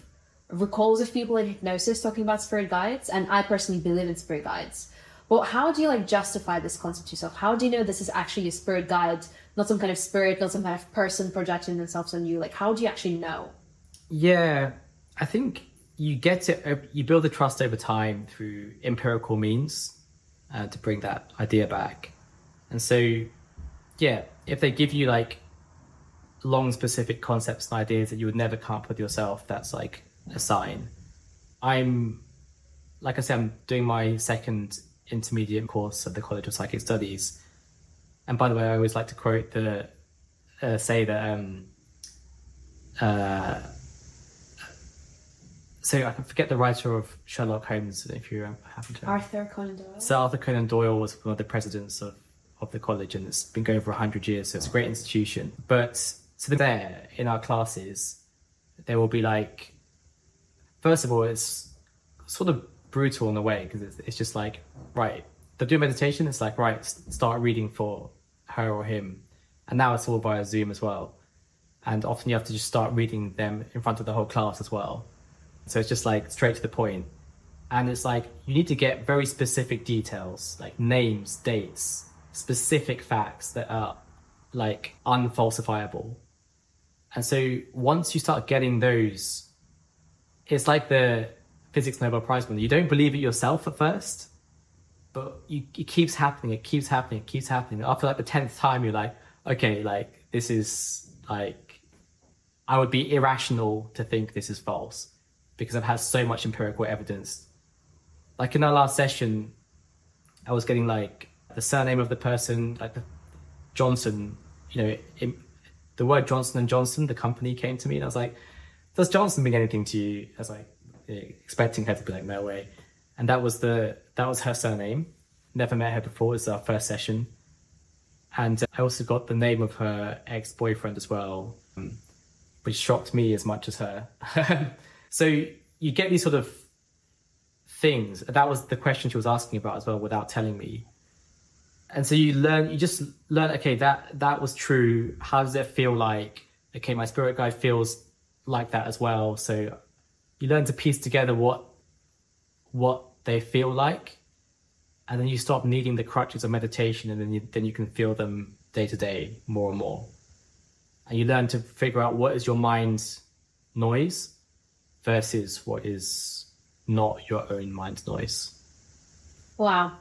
recalls of people in hypnosis talking about spirit guides, and I personally believe in spirit guides. But how do you like justify this concept to yourself? How do you know this is actually a spirit guide, not some kind of spirit, not some kind of person projecting themselves on you? Like, how do you actually know? Yeah, I think you build the trust over time through empirical means to bring that idea back. And so, yeah, if they give you like long specific concepts and ideas that you would never come up with yourself, that's like a sign. Like I said, I'm doing my second intermediate course at the College of Psychic Studies. And by the way, I always like to quote say that so I can forget the writer of Sherlock Holmes, if you happen to... Arthur Conan Doyle. So Arthur Conan Doyle was one of the presidents of the college, and it's been going for 100 years, so it's a great institution. But so there, in our classes, there will be like... First of all, it's sort of brutal in a way, because it's just like, right, they'll do meditation, it's like, right, start reading for her or him. And now it's all via Zoom as well. And often you have to just start reading them in front of the whole class as well. So it's just like straight to the point. And it's like, you need to get very specific details, like names, dates, specific facts that are like unfalsifiable. And so once you start getting those, it's like the physics Nobel Prize winner. You don't believe it yourself at first, but it keeps happening. It keeps happening. It keeps happening. After like the 10th time, you're like, okay, like this is like, I would be irrational to think this is false because I've had so much empirical evidence. Like in our last session, I was getting like the surname of the person, like the Johnson, the word Johnson & Johnson, the company, came to me, and I was like, does Johnson mean anything to you? I was like, expecting her to be like, no way. And that was her surname. Never met her before. It was our first session. And I also got the name of her ex-boyfriend as well, which shocked me as much as her. So you get these sort of things. That was the question she was asking about as well, without telling me. And so you just learn, okay, that was true. How does it feel like? Okay, my spirit guide feels like that as well. So you learn to piece together what they feel like, and then you stop needing the crutches of meditation, and then you can feel them day to day more and more. And you learn to figure out what is your mind's noise versus what is not your own mind's noise. Wow.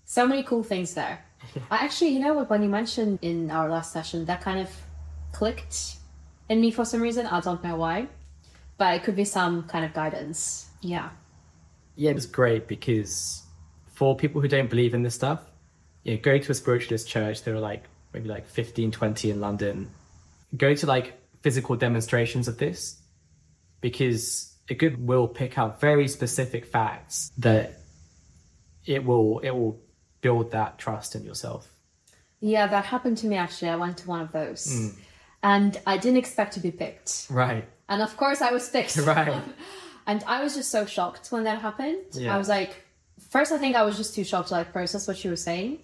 So many cool things there. I actually, you know what, when you mentioned in our last session, that kind of clicked in me for some reason. I don't know why, but it could be some kind of guidance. Yeah. Yeah, it was great because for people who don't believe in this stuff, go to a spiritualist church. There are like maybe like 15, 20 in London. Go to like physical demonstrations of this, because a good will pick out very specific facts that it will build that trust in yourself. Yeah, that happened to me actually. I went to one of those and I didn't expect to be picked. Right. And of course I was picked. Right. And I was just so shocked when that happened. Yeah. I was like, first I think I was just too shocked to like process what she was saying.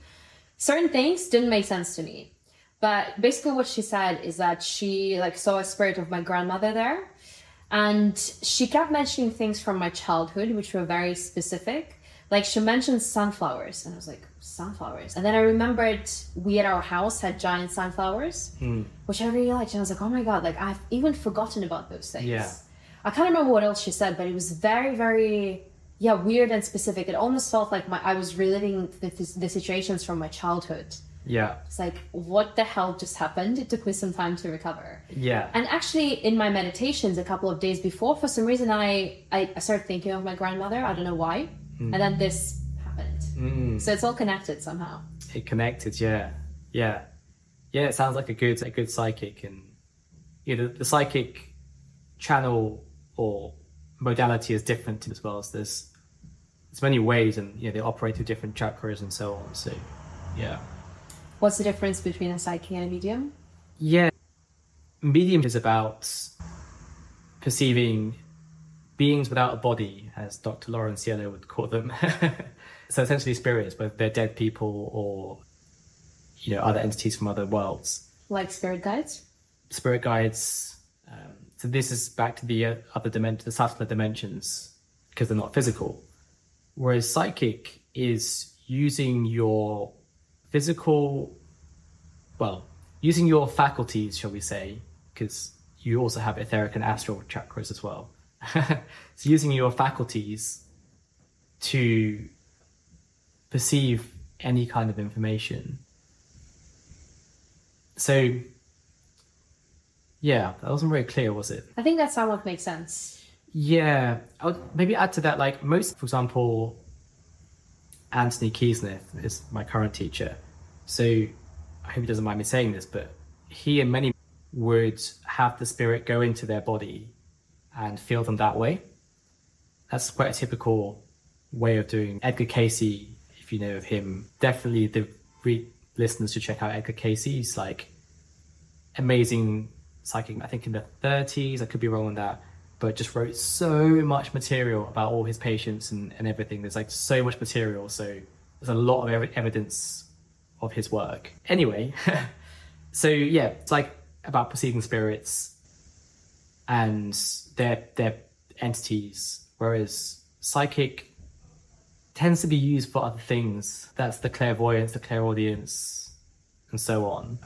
Certain things didn't make sense to me. But basically what she said is that she like saw a spirit of my grandmother there. And she kept mentioning things from my childhood, which were very specific. Like she mentioned sunflowers, and I was like, sunflowers? And then I remembered we at our house had giant sunflowers, which I really liked. And I was like, oh my God, like I've even forgotten about those things. Yeah. I can't remember what else she said, but it was very, very, weird and specific. It almost felt like I was reliving the situations from my childhood. Yeah. It's like, what the hell just happened? It took me some time to recover. Yeah. And actually in my meditations a couple of days before, for some reason, I started thinking of my grandmother. I don't know why. And then this happened. So it's all connected somehow. It connected, yeah. Yeah. Yeah, it sounds like a good psychic. And the psychic channel or modality is different as well. So there's many ways, and they operate through different chakras and so on. So yeah. What's the difference between a psychic and a medium? Yeah. Medium is about perceiving beings without a body, as Dr. Lawrence Yellow would call them. So essentially spirits, whether they're dead people or, other entities from other worlds. Like spirit guides? Spirit guides. So this is back to the other dimension, the subtler dimensions, because they're not physical. Whereas psychic is using your using your faculties, shall we say, because you also have etheric and astral chakras as well. So using your faculties to perceive any kind of information. So, yeah, that wasn't very clear, was it? I think that somewhat makes sense. Yeah, I would maybe add to that, like most, for example, Anthony Keesmith is my current teacher. So I hope he doesn't mind me saying this, but he and many would have the spirit go into their body and feel them that way. That's quite a typical way of doing. Edgar Cayce, if you know of him, definitely the listeners should check out Edgar Cayce. He's like amazing psychic, I think in the 30s, I could be wrong on that, but just wrote so much material about all his patients and everything. There's like so much material, so there's a lot of evidence of his work. Anyway, so yeah, it's like about perceiving spirits and their entities, whereas psychic tends to be used for other things. That's the clairvoyance, the clairaudience, and so on.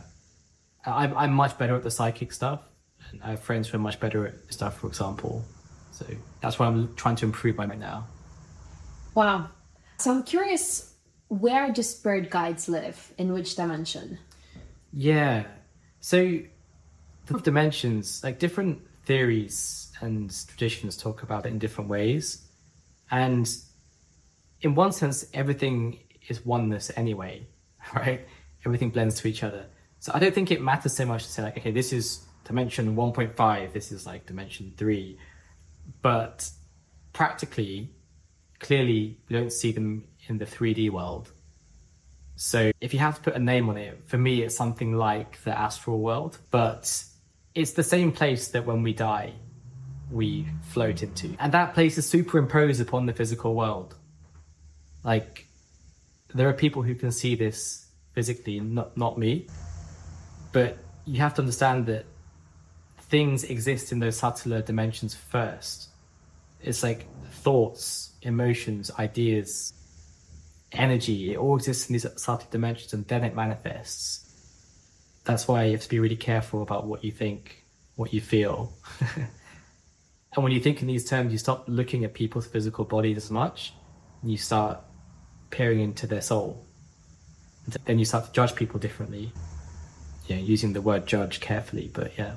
I'm much better at the psychic stuff, and I have friends who are much better at stuff, for example. So that's what I'm trying to improve by right now. Wow. So I'm curious, where do spirit guides live? In which dimension? Yeah. So the dimensions, like different theories and traditions talk about it in different ways. And in one sense, everything is oneness anyway, right? Everything blends to each other. So I don't think it matters so much to say like, okay, this is dimension 1.5, this is like dimension 3. But practically, clearly, we don't see them in the 3D world. So if you have to put a name on it, for me, it's something like the astral world. But it's the same place that when we die, we float into. And that place is superimposed upon the physical world. Like, there are people who can see this physically, not me. But you have to understand that things exist in those subtler dimensions first. It's like thoughts, emotions, ideas, energy. It all exists in these subtle dimensions and then it manifests. That's why you have to be really careful about what you think, what you feel. And when you think in these terms, you stop looking at people's physical bodies as much, and you start peering into their soul. And then you start to judge people differently. Yeah, using the word judge carefully, but yeah.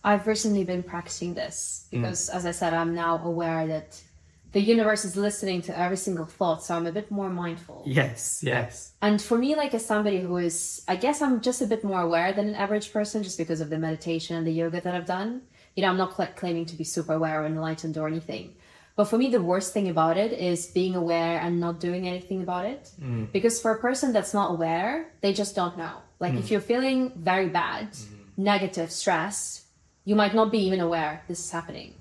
I've recently been practicing this because, as I said, I'm now aware that the universe is listening to every single thought, so I'm a bit more mindful. Yes, yes. And for me, like as somebody who is, I guess I'm just a bit more aware than an average person just because of the meditation and the yoga that I've done. You know, I'm not claiming to be super aware or enlightened or anything. But for me, the worst thing about it is being aware and not doing anything about it. Because for a person that's not aware, they just don't know. Like if you're feeling very bad, negative, stress, you might not be even aware this is happening.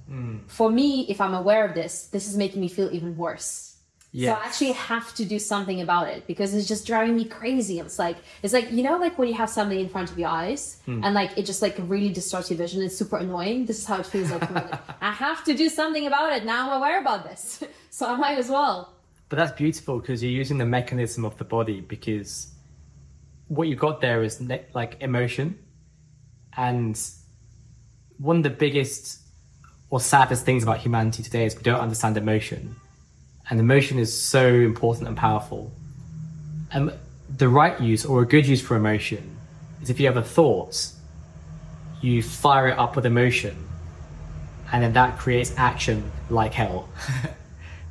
For me, if I'm aware of this, this is making me feel even worse. Yes. So I actually have to do something about it because it's just driving me crazy. It's like, you know, like when you have something in front of your eyes and like it just like really distorts your vision. It's super annoying. This is how it feels like. I have to do something about it. Now I'm aware about this. So I might as well. But that's beautiful because you're using the mechanism of the body, because what you got there is like emotion. And one of the biggest or saddest things about humanity today is we don't understand emotion. And emotion is so important and powerful. And the right use or a good use for emotion is if you have a thought, you fire it up with emotion, and then that creates action like hell.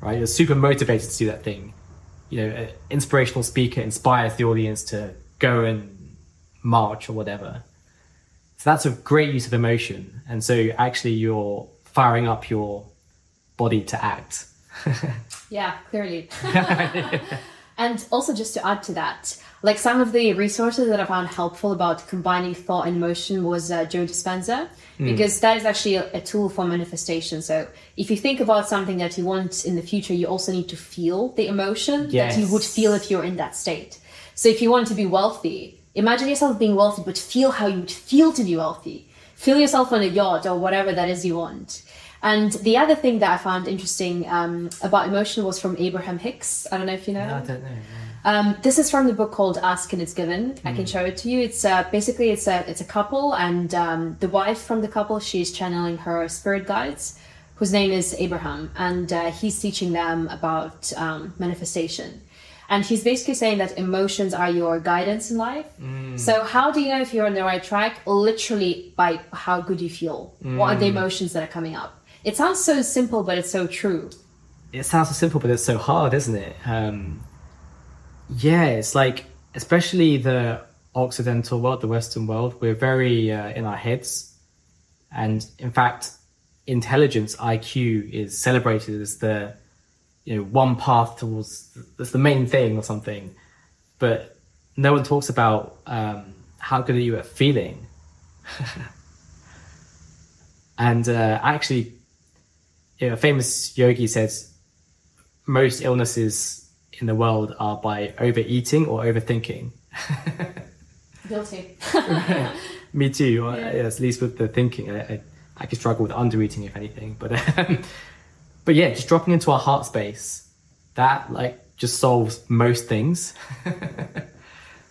Right? You're super motivated to do that thing. You know, an inspirational speaker inspires the audience to go and march or whatever. So that's a great use of emotion. And so actually you're firing up your body to act. Yeah, clearly. And also just to add to that, like some of the resources that I found helpful about combining thought and emotion was Joe Dispenza, because that is actually a tool for manifestation. So if you think about something that you want in the future, you also need to feel the emotion that you would feel if you're in that state. So if you want to be wealthy, imagine yourself being wealthy, but feel how you would feel to be wealthy. Feel yourself on a yacht or whatever that is you want. And the other thing that I found interesting about emotion was from Abraham Hicks. I don't know if you know. No, I don't know. This is from the book called Ask and It's Given. I can show it to you. It's basically it's a couple, and the wife from the couple, she's channeling her spirit guides, whose name is Abraham, and he's teaching them about manifestation. And he's basically saying that emotions are your guidance in life. So how do you know if you're on the right track? Literally by how good you feel. What are the emotions that are coming up? It sounds so simple, but it's so true. It sounds so simple, but it's so hard, isn't it? Yeah, it's like, especially the Occidental world, the Western world, we're very in our heads. And in fact, intelligence, IQ, is celebrated as the, you know, one path towards, that's the main thing or something. But no one talks about how good are you at feeling. And actually, you know, a famous yogi says most illnesses in the world are by overeating or overthinking. Guilty. Me too. At least with the thinking, I could struggle with under-eating, if anything. But yeah, just dropping into our heart space, that like just solves most things.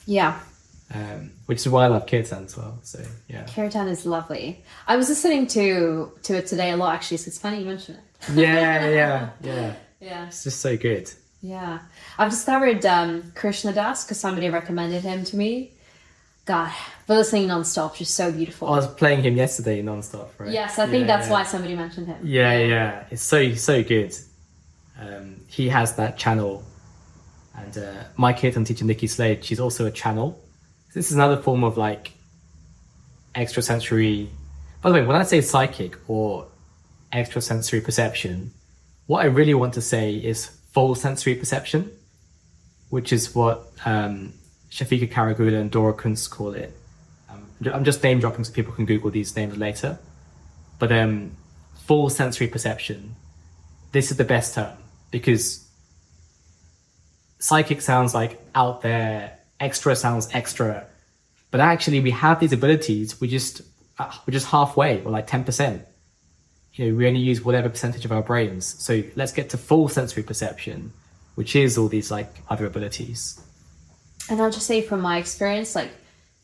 Yeah. Which is why I love kirtan as well. So yeah. Kirtan is lovely. I was listening to it today a lot, actually, so it's funny you mention it. Yeah. Yeah. It's just so good. Yeah. I've discovered Krishna Das because somebody recommended him to me. God, but listening non-stop, just so beautiful. I was playing him yesterday non-stop, right? Yes, I think that's why somebody mentioned him. Yeah. It's so good. He has that channel. And my kirtan teacher, Nikki Slade, she's also a channel. This is another form of like extrasensory. By the way, when I say psychic or extrasensory perception, what I really want to say is full sensory perception, which is what Shafika Karagula and Dora Kunz call it. I'm just name dropping so people can Google these names later. But full sensory perception, this is the best term because psychic sounds like out there, extra sounds extra, but actually we have these abilities. We're just halfway, or like 10%. We only use whatever percentage of our brains. So let's get to full sensory perception, which is all these like other abilities. And I'll just say from my experience, like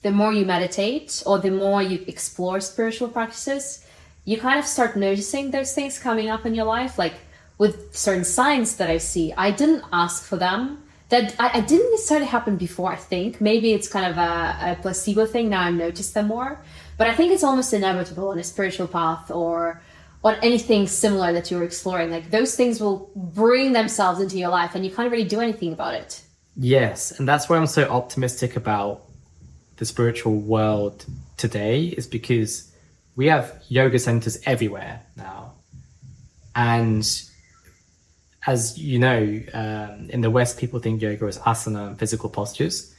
the more you meditate or the more you explore spiritual practices, you kind of start noticing those things coming up in your life. Like with certain signs that I see, I didn't ask for them. That I didn't necessarily happen before, I think. Maybe it's kind of a placebo thing. Now I've noticed them more. But I think it's almost inevitable on a spiritual path or on anything similar that you're exploring. Like those things will bring themselves into your life and you can't really do anything about it. Yes. And that's why I'm so optimistic about the spiritual world today, is because we have yoga centers everywhere now. And as you know, in the West, people think yoga is asana and physical postures,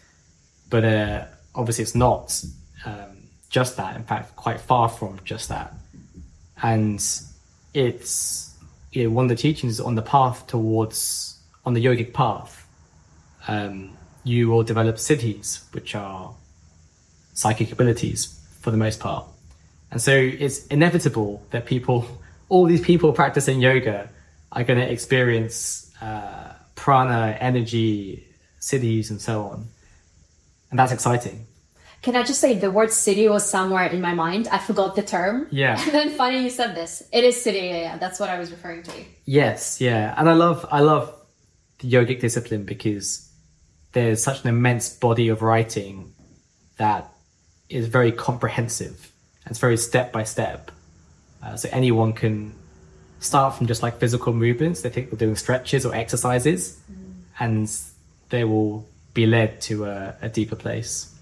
but obviously it's not just that. In fact, quite far from just that. And it's one of the teachings on the path towards, on the yogic path, you will develop siddhis, which are psychic abilities for the most part. And so it's inevitable that all these people practicing yoga are going to experience prana, energy, siddhis, and so on. And that's exciting. Can I just say the word siddhi was somewhere in my mind. I forgot the term. Yeah. And then funny you said this. It is siddhi, yeah. That's what I was referring to. Yes, yeah. And I love the yogic discipline because there's such an immense body of writing that is very comprehensive. And it's very step by step. So anyone can start from just like physical movements. They think they're doing stretches or exercises, and they will be led to a deeper place.